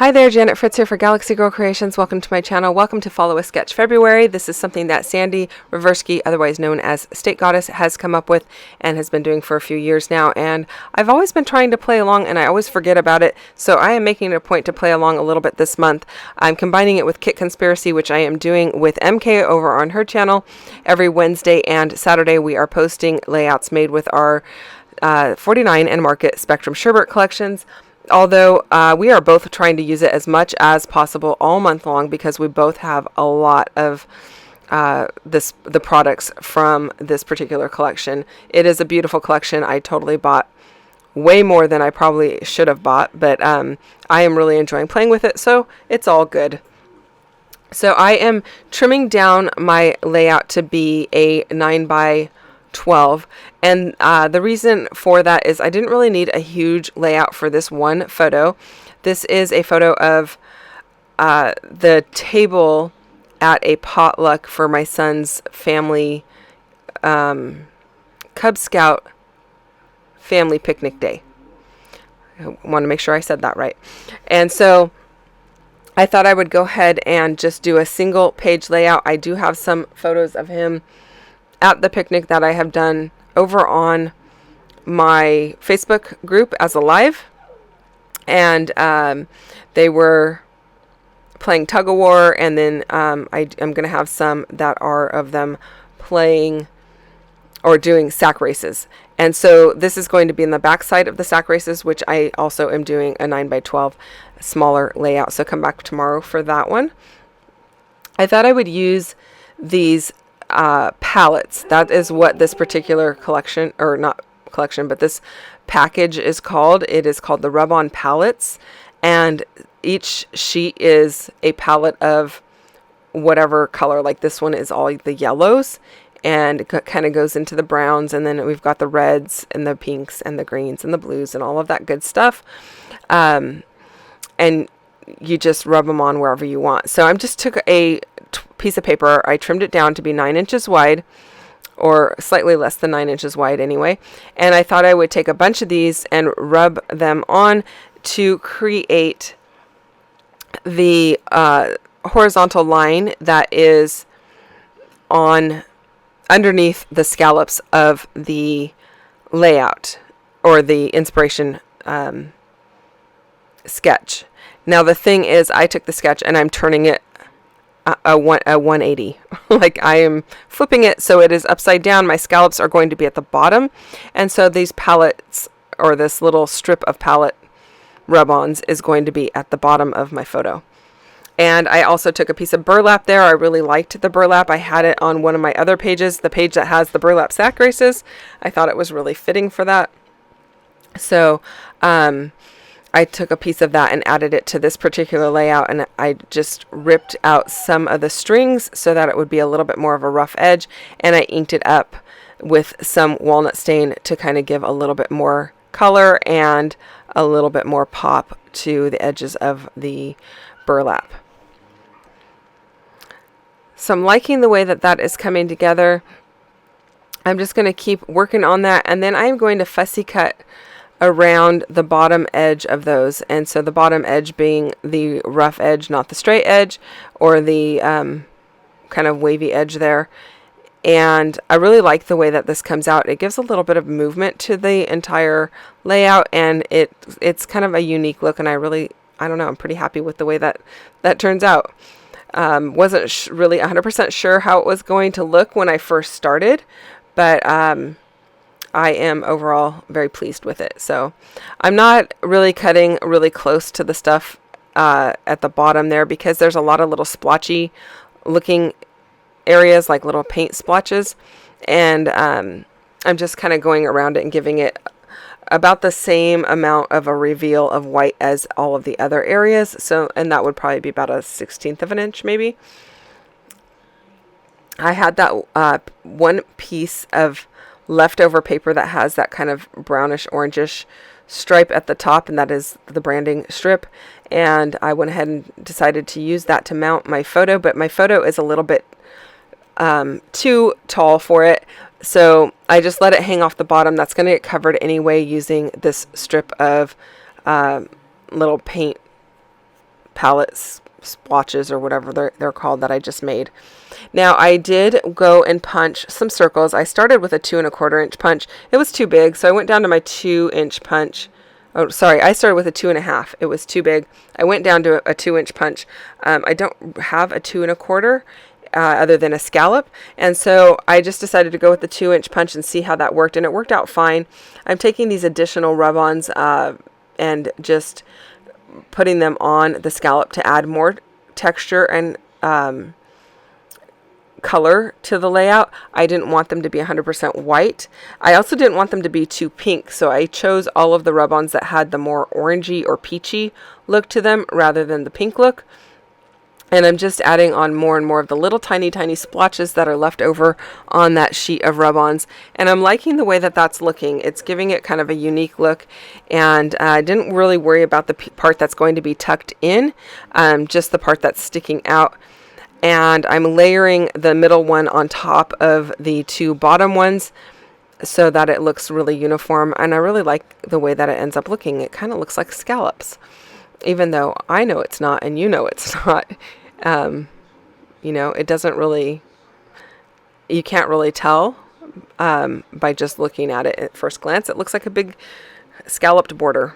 Hi there, Janet Fritz here for Galaxy Girl Creations. Welcome to my channel. Welcome to Follow a Sketch February. This is something that Sandy Reversky, otherwise known as State Goddess, has come up with and has been doing for a few years now. And I've always been trying to play along and I always forget about it. So I am making it a point to play along a little bit this month. I'm combining it with Kit Conspiracy, which I am doing with MK over on her channel. Every Wednesday and Saturday we are posting layouts made with our 49 and Market Spectrum Sherbert collections. Although we are both trying to use it as much as possible all month long because we both have a lot of the products from this particular collection. It is a beautiful collection. I totally bought way more than I probably should have bought, but I am really enjoying playing with it, so it's all good. So I am trimming down my layout to be a 9x12, and the reason for that is I didn't really need a huge layout for this one photo. This is a photo of the table at a potluck for my son's family Cub Scout family picnic day. I want to make sure I said that right. And so I thought I would go ahead and just do a single page layout. I do have some photos of him at the picnic that I have done over on my Facebook group as a live, and they were playing tug of war, and then I am going to have some that are of them playing or doing sack races. And so this is going to be in the back side of the sack races, which I also am doing a 9x12 smaller layout, so come back tomorrow for that one. I thought I would use these palettes. That is what this particular collection, or not collection, but this package is called. It is called the Rub-On Palettes, and each sheet is a palette of whatever color. Like this one is all the yellows, and it kind of goes into the browns, and then we've got the reds and the pinks and the greens and the blues and all of that good stuff. And you just rub them on wherever you want. So I just took a piece of paper. I trimmed it down to be 9 inches wide, or slightly less than 9 inches wide anyway. And I thought I would take a bunch of these and rub them on to create the horizontal line that is on underneath the scallops of the layout or the inspiration sketch. Now the thing is, I took the sketch and I'm turning it a 180. Like I am flipping it so it is upside down. My scallops are going to be at the bottom, and so these palettes, or this little strip of palette rub-ons, is going to be at the bottom of my photo. And I also took a piece of burlap there. I really liked the burlap. I had it on one of my other pages, the page that has the burlap sack races. I thought it was really fitting for that. So I took a piece of that and added it to this particular layout, and I just ripped out some of the strings so that it would be a little bit more of a rough edge, and I inked it up with some walnut stain to kind of give a little bit more color and a little bit more pop to the edges of the burlap. So I'm liking the way that that is coming together. I'm just going to keep working on that, and then I'm going to fussy cut around the bottom edge of those. And so the bottom edge being the rough edge, not the straight edge, or the kind of wavy edge there. And I really like the way that this comes out. It gives a little bit of movement to the entire layout, and it's kind of a unique look, and I don't know, I'm pretty happy with the way that turns out. Wasn't really 100% sure how it was going to look when I first started, but I am overall very pleased with it. So I'm not really cutting really close to the stuff at the bottom there, because there's a lot of little splotchy looking areas, like little paint splotches, and I'm just kind of going around it and giving it about the same amount of a reveal of white as all of the other areas. So, and that would probably be about a 1/16 of an inch maybe. I had that one piece of leftover paper that has that kind of brownish orangish stripe at the top, and that is the branding strip, and I went ahead and decided to use that to mount my photo, but my photo is a little bit too tall for it, so I just let it hang off the bottom. That's going to get covered anyway using this strip of little paint palette splotches or whatever they're called that I just made. Now I did go and punch some circles. I started with a 2¼ inch punch. It was too big, so I went down to my 2-inch punch. Oh, sorry, I started with a 2½. It was too big. I went down to a 2-inch punch. I don't have a 2¼ other than a scallop, and so I just decided to go with the 2-inch punch and see how that worked, and it worked out fine. I'm taking these additional rub-ons and just putting them on the scallop to add more texture and color to the layout. I didn't want them to be 100% white. I also didn't want them to be too pink, so I chose all of the rub-ons that had the more orangey or peachy look to them rather than the pink look. And I'm just adding on more and more of the little tiny splotches that are left over on that sheet of rub-ons. And I'm liking the way that that's looking. It's giving it kind of a unique look. And I didn't really worry about the part that's going to be tucked in, just the part that's sticking out. And I'm layering the middle one on top of the 2 bottom ones so that it looks really uniform. And I really like the way that it ends up looking. It kind of looks like scallops, even though I know it's not and you know it's not. You know, it doesn't really, you can't really tell by just looking at it at first glance. It looks like a big scalloped border.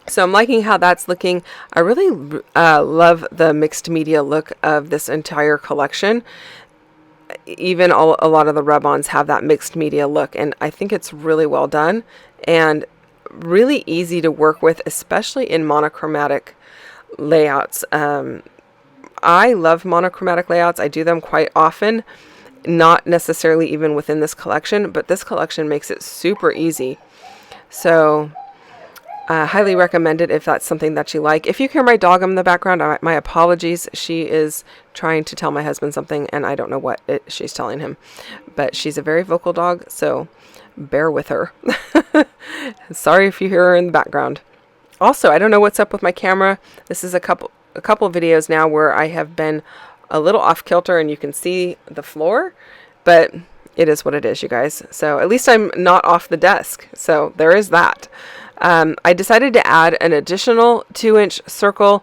So I'm liking how that's looking. I really love the mixed media look of this entire collection. Even a lot of the rub-ons have that mixed media look, and I think it's really well done and really easy to work with, especially in monochromatic layouts. I love monochromatic layouts. I do them quite often, not necessarily even within this collection, but this collection makes it super easy. So highly recommend it if that's something that you like. If you hear my dog in the background, my apologies. She is trying to tell my husband something, and I don't know what she's telling him. But she's a very vocal dog, so bear with her. Sorry if you hear her in the background. Also, I don't know what's up with my camera. This is a couple of videos now where I have been a little off kilter, and you can see the floor, but it is what it is, you guys. So at least I'm not off the desk. So there is that. I decided to add an additional 2-inch circle,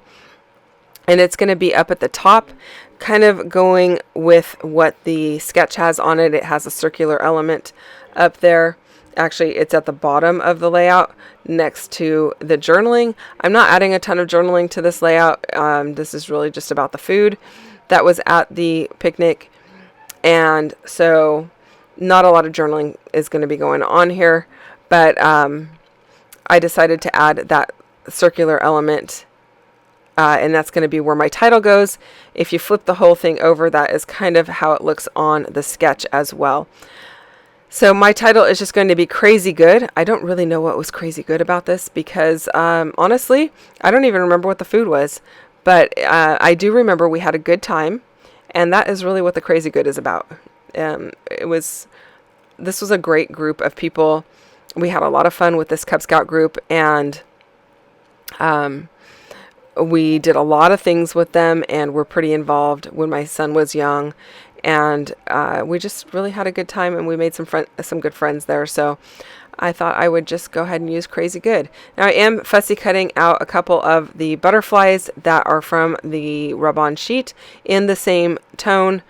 and it's going to be up at the top, kind of going with what the sketch has on it. It has a circular element up there. Actually, it's at the bottom of the layout next to the journaling. I'm not adding a ton of journaling to this layout. This is really just about the food that was at the picnic, and so not a lot of journaling is going to be going on here, but I decided to add that circular element, and that's going to be where my title goes. If you flip the whole thing over, that is kind of how it looks on the sketch as well. So my title is just going to be Crazy Good. I don't really know what was crazy good about this because honestly, I don't even remember what the food was, but I do remember we had a good time, and that is really what the Crazy Good is about. This was a great group of people. We had a lot of fun with this Cub Scout group, and we did a lot of things with them and were pretty involved when my son was young, and we just really had a good time, and we made some good friends there. So I thought I would just go ahead and use Crazy Good. Now I am fussy cutting out a couple of the butterflies that are from the rub-on sheet in the same tone.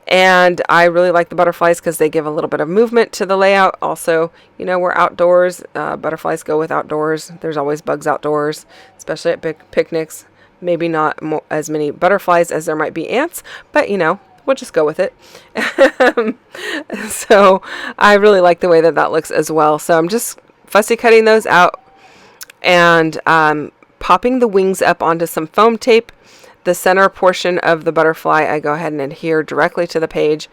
And I really like the butterflies because they give a little bit of movement to the layout. Also, you know, we're outdoors. Butterflies go with outdoors. There's always bugs outdoors, especially at picnics. Maybe not as many butterflies as there might be ants, but, you know, we'll just go with it. So I really like the way that looks as well. So I'm just fussy cutting those out and popping the wings up onto some foam tape. The center portion of the butterfly, I go ahead and adhere directly to the page,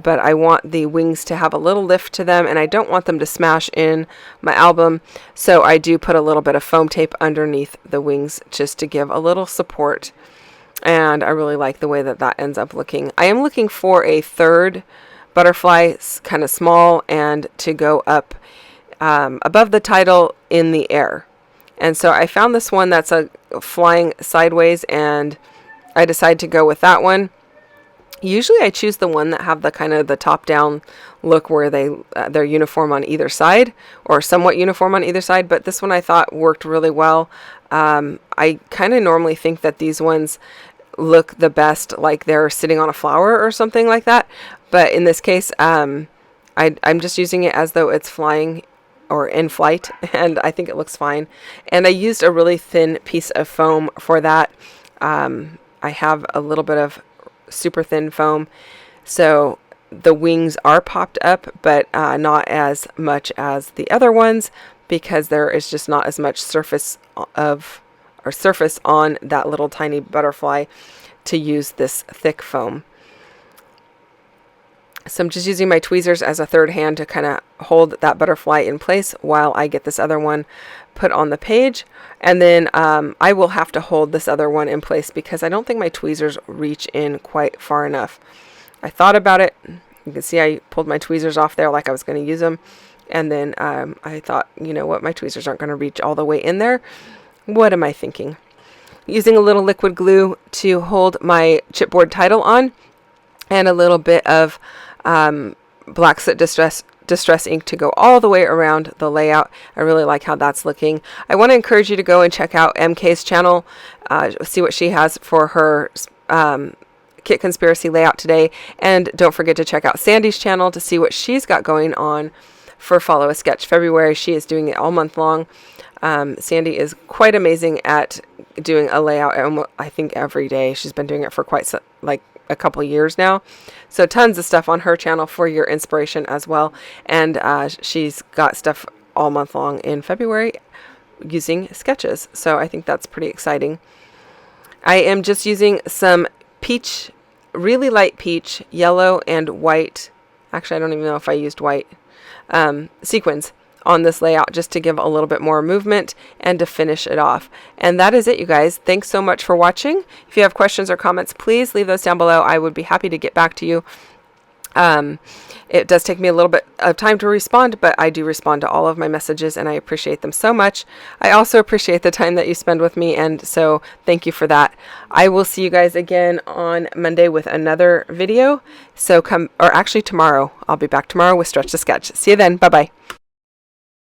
but I want the wings to have a little lift to them, and I don't want them to smash in my album, so I do put a little bit of foam tape underneath the wings just to give a little support, and I really like the way that ends up looking. I am looking for a third butterfly, kind of small, and to go up above the title in the air. And so I found this one that's flying sideways, and I decided to go with that one. Usually I choose the one that have the kind of the top down look where they're uniform on either side, or somewhat uniform on either side, but this one I thought worked really well. I kind of normally think that these ones look the best like they're sitting on a flower or something like that, but in this case I'm just using it as though it's flying or in flight, and I think it looks fine. And I used a really thin piece of foam for that. I have a little bit of super thin foam, so the wings are popped up, but not as much as the other ones, because there is just not as much surface on that little tiny butterfly to use this thick foam. So I'm just using my tweezers as a third hand to kind of hold that butterfly in place while I get this other one put on the page. And then I will have to hold this other one in place because I don't think my tweezers reach in quite far enough. I thought about it. You can see I pulled my tweezers off there like I was going to use them. And then I thought, you know what, my tweezers aren't going to reach all the way in there. What am I thinking? Using a little liquid glue to hold my chipboard title on, and a little bit of black soot distress ink to go all the way around the layout. I really like how that's looking. I want to encourage you to go and check out MK's channel, see what she has for her Kit Conspiracy layout today, and don't forget to check out Sandy's channel to see what she's got going on for Follow a Sketch February. She is doing it all month long. Sandy is quite amazing at doing a layout, I think every day. She's been doing it for like a couple years now, so tons of stuff on her channel for your inspiration as well. And she's got stuff all month long in February using sketches, so I think that's pretty exciting. I am just using some peach, really light peach, yellow and white, actually I don't even know if I used white, sequins on this layout just to give a little bit more movement and to finish it off. And that is it, you guys. Thanks so much for watching. If you have questions or comments, please leave those down below. I would be happy to get back to you. It does take me a little bit of time to respond, but I do respond to all of my messages and I appreciate them so much. I also appreciate the time that you spend with me, and so thank you for that. I will see you guys again on Monday with another video. So actually tomorrow. I'll be back tomorrow with Stretch to Sketch. See you then. Bye-bye.